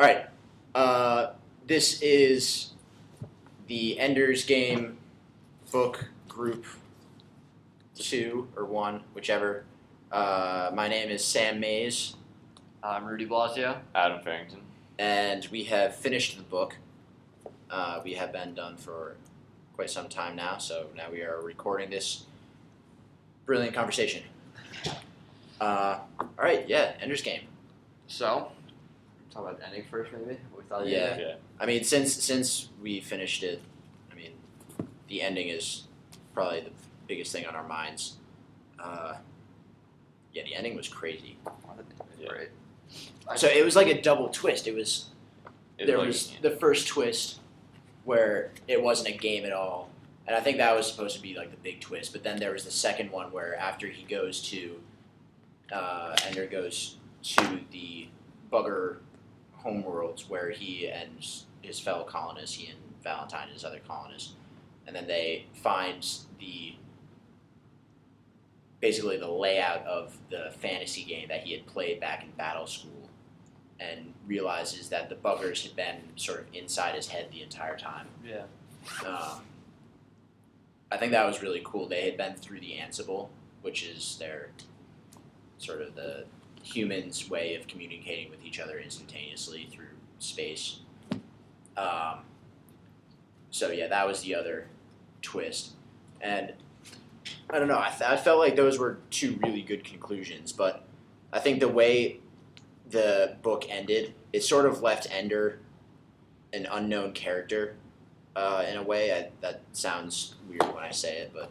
All right. This is the Ender's Game book group 2 or 1, whichever. My name is Sam Mays, I'm Rudy Blasio. Adam Farrington. and we have finished the book. We have been done for quite some time now, so now we are recording this brilliant conversation. All right, yeah, Ender's Game. So, talk about the ending first, maybe. What we thought. of the Yeah. ending? Yeah. I mean, since we finished it, I mean, the ending is probably the biggest thing on our minds. Yeah, the ending was crazy. I think it was Yeah. great. So it was like a double twist. There was Like, the first twist where it wasn't a game at all, and I think that was supposed to be like the big twist. But then there was the second one where after he goes to, Ender goes to the bugger homeworlds where he and his fellow colonists, he and Valentine and his other colonists, and then they find basically the layout of the fantasy game that he had played back in Battle School, and realizes that the buggers had been sort of inside his head the entire time. Yeah. I think that was really cool. They had been through the Ansible, which is their sort of the humans' way of communicating with each other instantaneously through space. So yeah, that was the other twist, and I don't know. I felt like those were two really good conclusions, but I think the way the book ended, it sort of left Ender an unknown character in a way. That sounds weird when I say it, but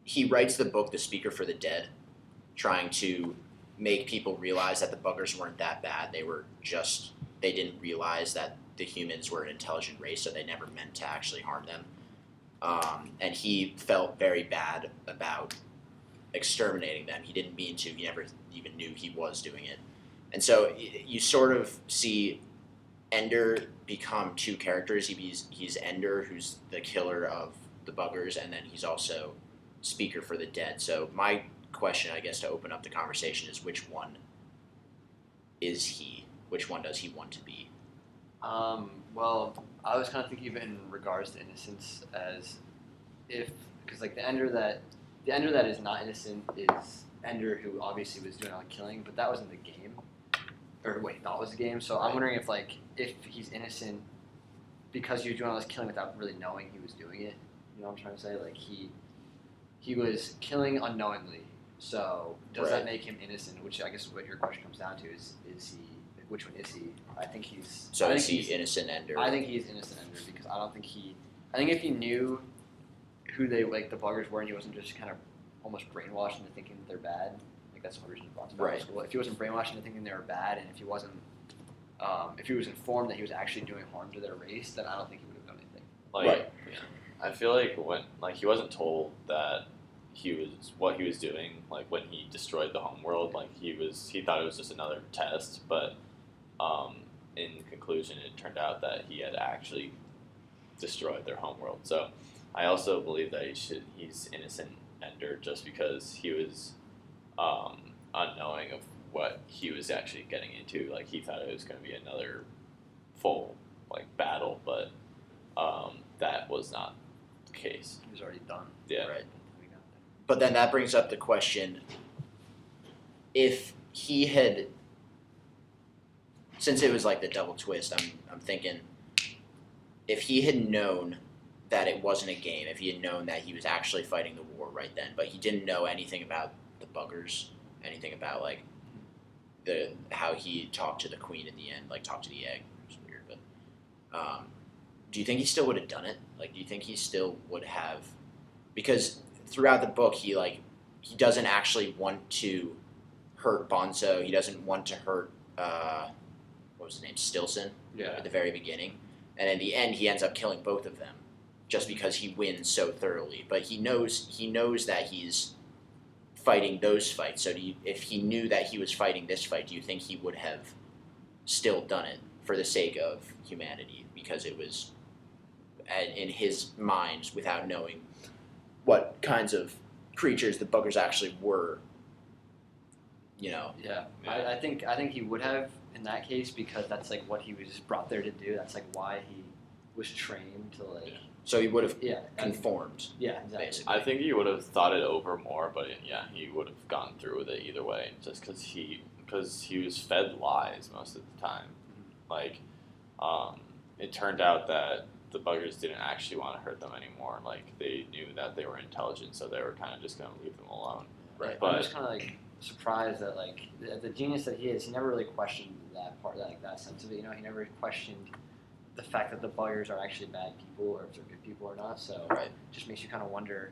he writes the book The Speaker for the Dead, trying to make people realize that the buggers weren't that bad. They didn't realize that the humans were an intelligent race, so they never meant to actually harm them. And he felt very bad about exterminating them. He didn't mean to. He never even knew he was doing it. And so you sort of see Ender become two characters. He's Ender, who's the killer of the buggers, and then he's also Speaker for the Dead. So my question, I guess, to open up the conversation is, which one is he? Which one does he want to be? Well, I was kind of thinking of it in regards to innocence as because like the Ender that is not innocent is Ender, who obviously was doing all the killing, but that wasn't the game. Or wait, that was the game. So I'm wondering if he's innocent because he was doing all this killing without really knowing he was doing it. You know what I'm trying to say? Like he was killing unknowingly. So does that make him innocent? Which I guess is what your question comes down to is he? Which one is he? I think he's. So is he innocent Ender? I think he's innocent Ender because I don't think he. I think if he knew who they the buggers were and he wasn't just kind of almost brainwashed into thinking that they're bad, like that's the original thoughts about Right. school. If he wasn't brainwashed into thinking they were bad, and if he wasn't, if he was informed that he was actually doing harm to their race, then I don't think he would have done anything. Like, I feel like when he wasn't told that what he was doing, like when he destroyed the homeworld, like he thought it was just another test, but in conclusion, it turned out that he had actually destroyed their homeworld. So I also believe that he's innocent Ender just because he was unknowing of what he was actually getting into. Like he thought it was going to be another full battle, but that was not the case. He was already done. Yeah. Right. But then that brings up the question: if he had, since it was like the double twist, I'm thinking, if he had known that it wasn't a game, if he had known that he was actually fighting the war right then, but he didn't know anything about the buggers, anything about how he talked to the queen in the end, talked to the egg, which is weird, but do you think he still would have done it? Do you think he still would have? Because throughout the book, he doesn't actually want to hurt Bonzo. He doesn't want to hurt what was his name, Stilson, at the very beginning, and in the end, he ends up killing both of them, just because he wins so thoroughly. But he knows that he's fighting those fights. So if he knew that he was fighting this fight, do you think he would have still done it for the sake of humanity? Because it was in his mind, without knowing what kinds of creatures the buggers actually were, Yeah. Yeah. I think he would have in that case because that's like what he was brought there to do. That's like why he was trained to like. So he would have Yeah. conformed. Yeah. Exactly. Basically. I think he would have thought it over more, but yeah, he would have gone through with it either way, just because he was fed lies most of the time. Like, it turned out that the buggers didn't actually want to hurt them anymore. Like, they knew that they were intelligent, so they were kind of just going to leave them alone. Right. But I'm just kind of like surprised that like the genius that he is, he never really questioned that part, like that sense of it. You know, he never questioned the fact that the buggers are actually bad people or if they're good people or not. So Right. it just makes you kind of wonder,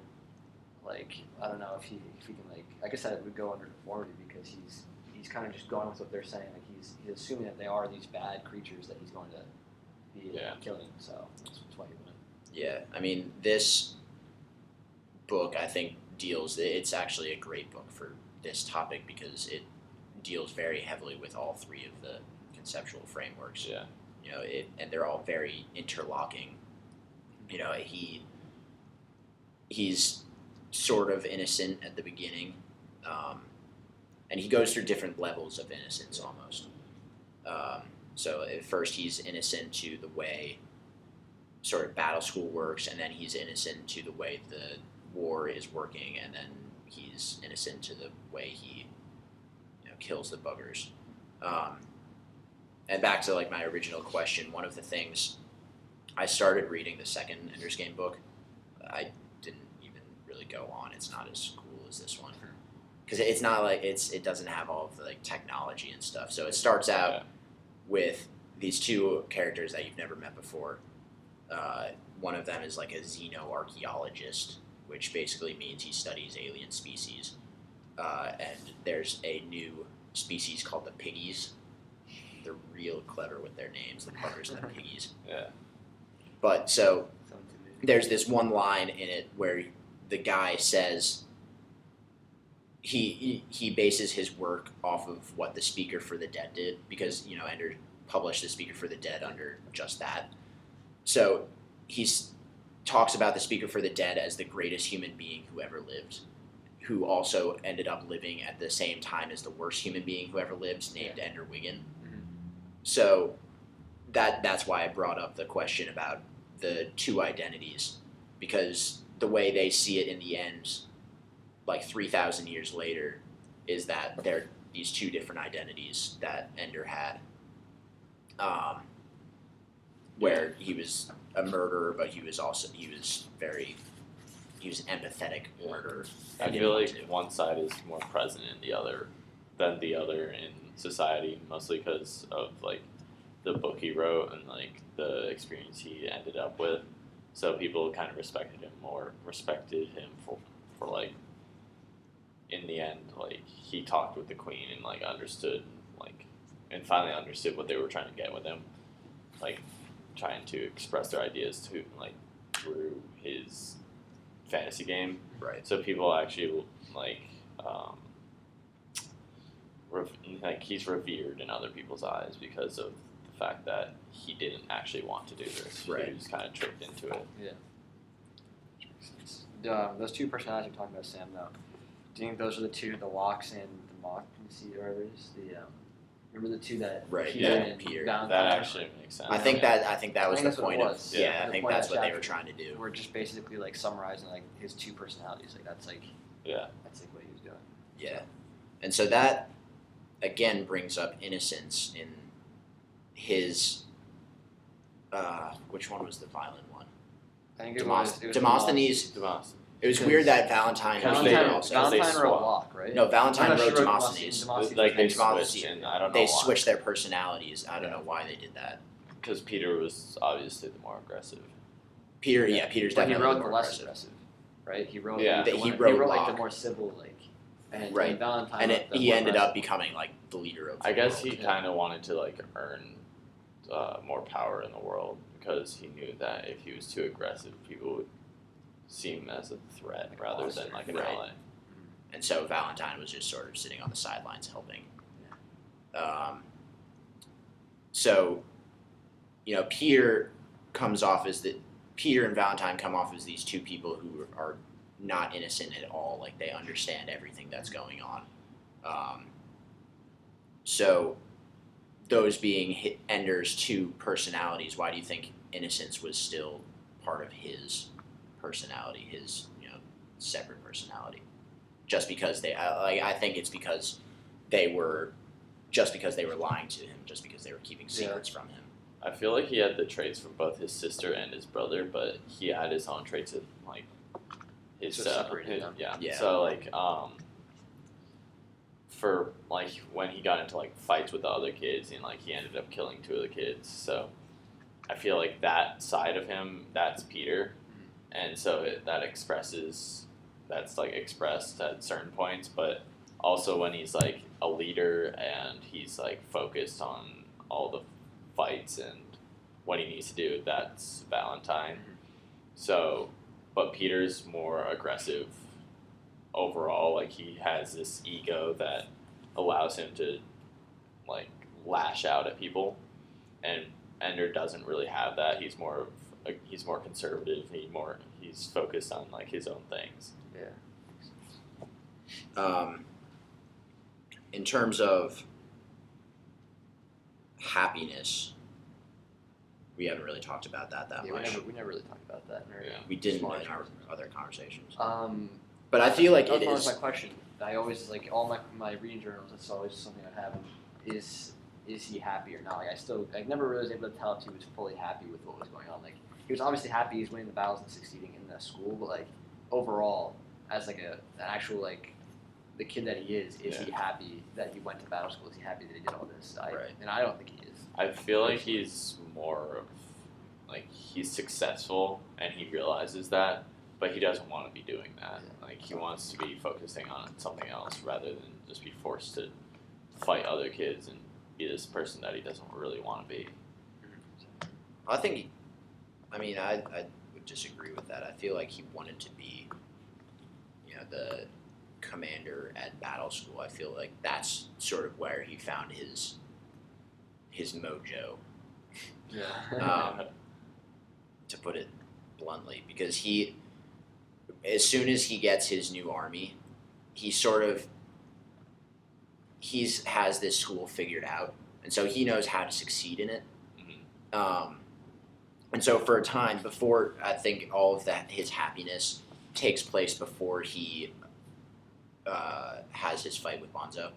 like I don't know if he can like I guess that would go under deformity because he's kind of just going with what they're saying. Like he's assuming that they are these bad creatures that he's going to be killing. So that's why he went. Yeah, I mean, this book, I think, it's actually a great book for this topic because it deals very heavily with all three of the conceptual frameworks. yeah, You know, and they're all very interlocking. You know, he's sort of innocent at the beginning, and he goes through different levels of innocence almost. So at first he's innocent to the way sort of battle school works, and then he's innocent to the way the war is working, and then he's innocent to the way he kills the buggers. And back to like my original question, one of the things I started reading the second Ender's Game book, I didn't even really go on. It's not as cool as this one because it's not like it doesn't have all of the like technology and stuff. So it starts out with these two characters that you've never met before. One of them is like a xenoarchaeologist, which basically means he studies alien species. And there's a new species called the piggies. They're real clever with their names, the buggers and the piggies. yeah, But so Something to do. there's this one line in it where the guy says he bases his work off of what the Speaker for the Dead did because Ender published the Speaker for the Dead under just that. So he talks about the Speaker for the Dead as the greatest human being who ever lived, who also ended up living at the same time as the worst human being who ever lived, named Ender Wiggin. Mhm. So that's why I brought up the question about the two identities, because the way they see it in the end, like 3,000 years later, is that they're these two different identities that Ender had. Where he was a murderer, but he was empathetic murderer. I feel like one side is more present in the other than the other in society, mostly because of like the book he wrote and like the experience he ended up with. So people kind of respected him for like in the end, like he talked with the queen and like understood and finally understood what they were trying to get with him, like trying to express their ideas to like through his fantasy game. Right. So people actually he's revered in other people's eyes because of the fact that he didn't actually want to do this. Right. He was kind of tricked into it. Those two personalities you're talking about, Sam, though, do you think those are the two, the Lox and the Mock, or whatever it is? Remember the two that Right, Peter yeah, and Peter. Valentine That actually makes sense. I think that was I think the that's what point it of was. yeah. I The think point of that's what they chapter. were trying to do. We're just basically like summarizing like his two personalities. Like that's like Yeah. that's like what he was doing. Yeah, and so that again brings up innocence in his. Which one was the violent one? I think Demosthenes. Demosthenes. It was Because weird that Valentine was Valentine- there Valentine, also. Valentine- Valentine they wrote swap. Locke, right? No, Valentine Oh, no, she wrote Demosthenes. Demosthenes Like they and switched, Demosthenes. and I don't know They why. switched their personalities. I don't know why they did that. Because Peter was obviously the more aggressive. Peter's But he definitely wrote more the less aggressive. right? He wrote Yeah. the He one- wrote like the Locke. more civil and Right. Valentine And wrote the he more ended up aggressive. becoming like the leader of. I the guess world. he kind of wanted to like earn more power in the world because he knew that if he was too aggressive, people would see him as a threat Like a rather monster. than like an Right. ally. And so Valentine was just sort of sitting on the sidelines helping. So, Peter and Valentine come off as these two people who are not innocent at all. Like they understand everything that's going on. So those being Ender's two personalities, why do you think Innocence was still part of his personality, his separate personality? Just because I think it's because they were lying to him, just because they were keeping secrets from him. I feel like he had the traits from both his sister and his brother, but he had his own traits of like his So separated them. Yeah. So like for like when he got into like fights with the other kids and like he ended up killing two of the kids. So I feel like that side of him, that's Peter, and so that's like expressed at certain points, but also when he's like a leader and he's like focused on all the fights and what he needs to do, that's Valentine. So, but Peter's more aggressive overall. Like he has this ego that allows him to like lash out at people, and Ender doesn't really have that. He's more conservative. He's focused on like his own things. In terms of happiness, we haven't really talked about that much. We never really talked about that. We didn't in our other conversations. Um, But I feel like that it was is. my question. I always like all my reading journals. That's always something I have. Is he happy or not? Like I never really was able to tell if he was fully happy with what was going on. Like he was obviously happy he's winning the battles and succeeding in the school, but like overall, as like an actual like the kid that he is he happy that he went to battle school? Is he happy that he did all this? Right. And I don't think he is. I feel like he's more of like he's successful and he realizes that, but he doesn't want to be doing that. Like he wants to be focusing on something else rather than just be forced to fight other kids and be this person that he doesn't really want to be. I think. I mean, I would disagree with that. I feel like he wanted to be, the commander at battle school. I feel like that's sort of where he found his mojo. Yeah. To put it bluntly, because as soon as he gets his new army, he has this school figured out, and so he knows how to succeed in it. And so for a time before, I think all of that, his happiness takes place before he has his fight with Bonzo,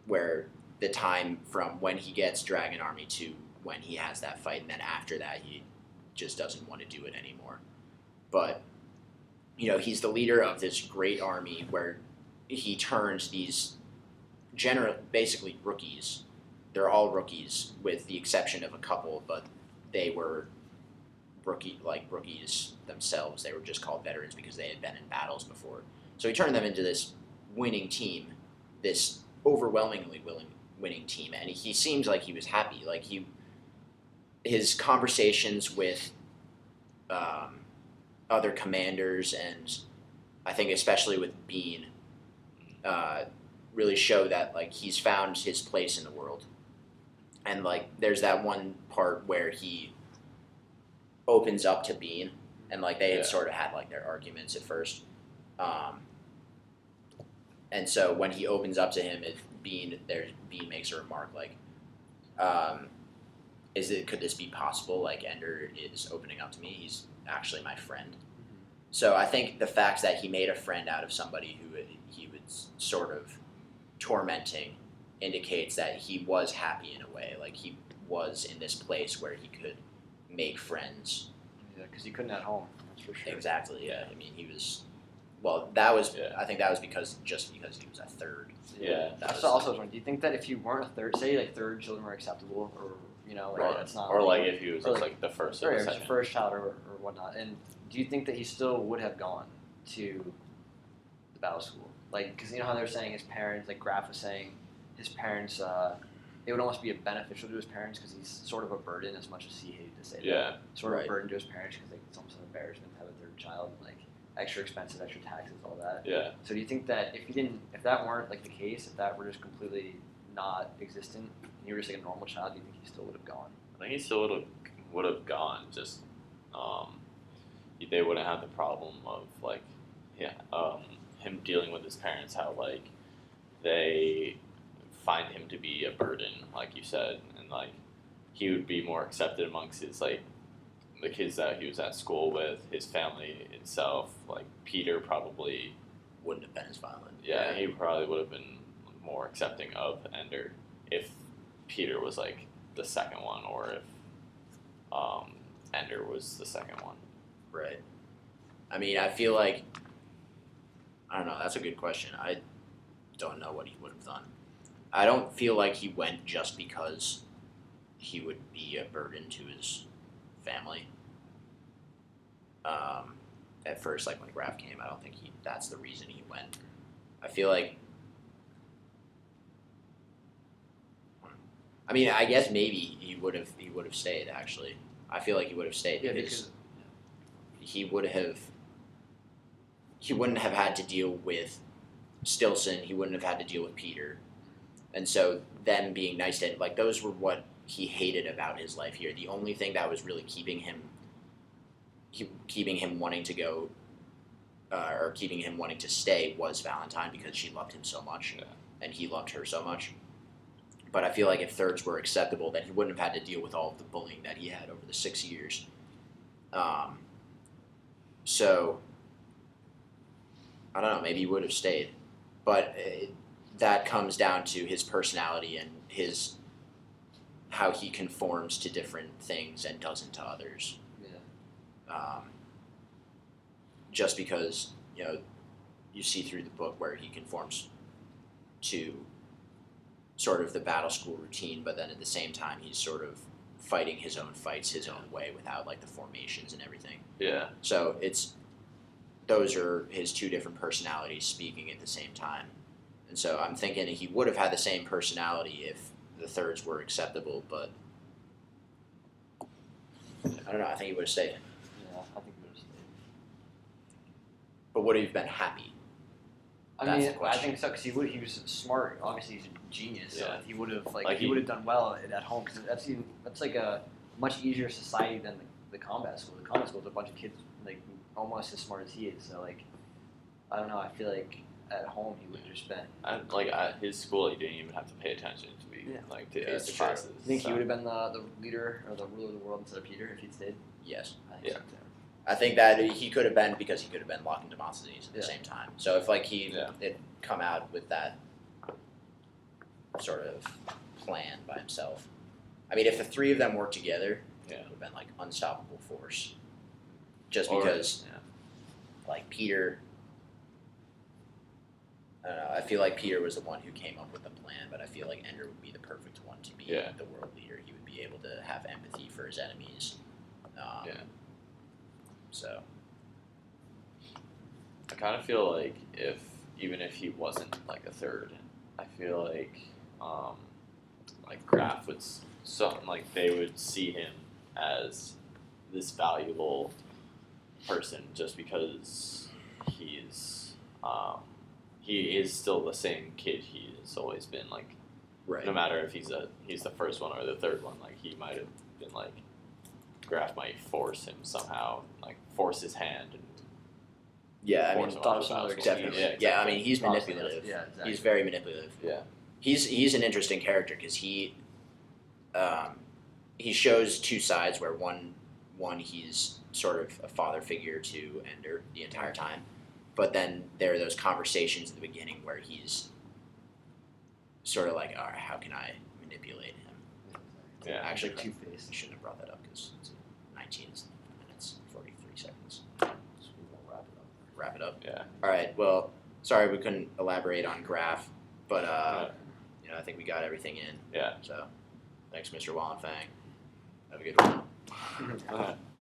where the time from when he gets Dragon Army to when he has that fight, and then after that he just doesn't want to do it anymore. But he's the leader of this great army where he turns these basically rookies. They're all rookies with the exception of a couple, but they were rookies themselves. They were just called veterans because they had been in battles before. So he turned them into this winning team, this overwhelmingly winning team, and he seems like he was happy. Like his conversations with other commanders, and I think especially with Bean, really show that like he's found his place in the world. And like there's that one part where he opens up to Bean, and like they had sort of had like their arguments at first, and so when he opens up to him, Bean makes a remark like, could this be possible? Like Ender is opening up to me. He's actually my friend. So I think the fact that he made a friend out of somebody who he was sort of tormenting indicates that he was happy in a way. Like he was in this place where he could make friends. Yeah, because he couldn't at home. That's for sure. Exactly. Yeah. I mean, he was. Well, that was. Yeah. I think that was because he was a third. Yeah. That's also wondering. Do you think that if you weren't a third, say like third children were acceptable, or that's not, or like if he was or just like- like the first or or the if it was second. the first child or whatnot, and do you think that he still would have gone to the battle school? Like, because you know how they were saying his parents, like Graf was saying, his parents, it would almost be beneficial to his parents because he's sort of a burden as much as he hated to say that. Yeah. Sort of Right. a burden to his parents because like, it's almost an embarrassment to have a third child, like extra expenses, extra taxes, all that. Yeah. So do you think that if that weren't like the case, if that were just completely not existent, and you were just like a normal child, do you think he still would have gone? I think he still would have gone. Just they wouldn't have the problem of like him dealing with his parents. How like they find him to be a burden, like you said, and like he would be more accepted amongst his like the kids that he was at school with, his family itself. Like Peter probably, Wouldn't have been as violent. yeah, he probably would have been more accepting of Ender if Peter was like the second one, or if Ender was the second one. Right. I mean, I feel like I don't know. That's a good question. I don't know what he would have done. I don't feel like he went just because he would be a burden to his family. At first, like when Graf came, I don't think that's the reason he went. I feel like, I mean, I guess maybe he would have stayed. Actually, I feel like he would have stayed because he wouldn't have had to deal with Stilson. He wouldn't have had to deal with Peter, and so them being nice to him, like those were what he hated about his life here. The only thing that was really keeping him wanting to go, or keeping him wanting to stay was Valentine, because she loved him so much, and he loved her so much. But I feel like if thirds were acceptable, then he wouldn't have had to deal with all of the bullying that he had over the 6 years. So I don't know. Maybe he would have stayed, but that comes down to his personality and how he conforms to different things and doesn't to others. Just because, you see through the book where he conforms to sort of the battle school routine, but then at the same time he's sort of fighting his own fights his own way without like the formations and everything. Yeah. So those are his two different personalities speaking at the same time. And so I'm thinking he would have had the same personality if the thirds were acceptable, but I don't know, I think he would have stayed. Yeah, I think he would have stayed. But would he have been happy? I That's mean, the question. I think so because he was smart. Obviously, he's a genius. So Yeah. he would have Like he would have done well at home because that's like a much easier society than the combat school. The combat school is a bunch of kids like almost as smart as he is. So like, I don't know. I feel like at home he would have just been. And like at his school, he didn't even have to pay attention to be to his that's true. classes. You think so. he would have been the leader or the ruler of the world instead of Peter if he'd stayed? Yes. I think Yeah. so too. I think that he could have been, because he could have been locking Demosthenes at the Yeah. same time. So if like he Yeah. had come out with that sort of plan by himself. I mean, if the three of them worked together, Yeah. it would have been like unstoppable force. Just Or- because yeah. like Peter, I don't know, I feel like Peter was the one who came up with the plan, but I feel like Ender would be the perfect one to be Yeah. the world leader. He would be able to have empathy for his enemies. Yeah. So I kind of feel like even if he wasn't like a third, I feel like Graf would something like they would see him as this valuable person just because he is still the same kid he has always been. Like right. no matter if he's the first one or the third one, like he might have been like Graf might force him somehow, like force his hand. And Yeah, I mean, force him thought out of some of other bounds. definitely. excuse. Yeah, I mean, he's Honestly, manipulative. yeah, exactly. He's very manipulative. Yeah. He's an interesting character because he shows two sides where one he's sort of a father figure to Ender the entire time, but then there are those conversations at the beginning where he's sort of like, all right, how can I manipulate him? Yeah. Actually, Like Two-Face. I shouldn't have brought that up because it's 19 minutes 43 seconds. So we'll wrap it up. Wrap it up. Yeah. All right. Well, sorry we couldn't elaborate on Graf, but Yeah. I think we got everything in. Yeah. So, thanks, Mr. Wallenfang. Have a good one. Okay.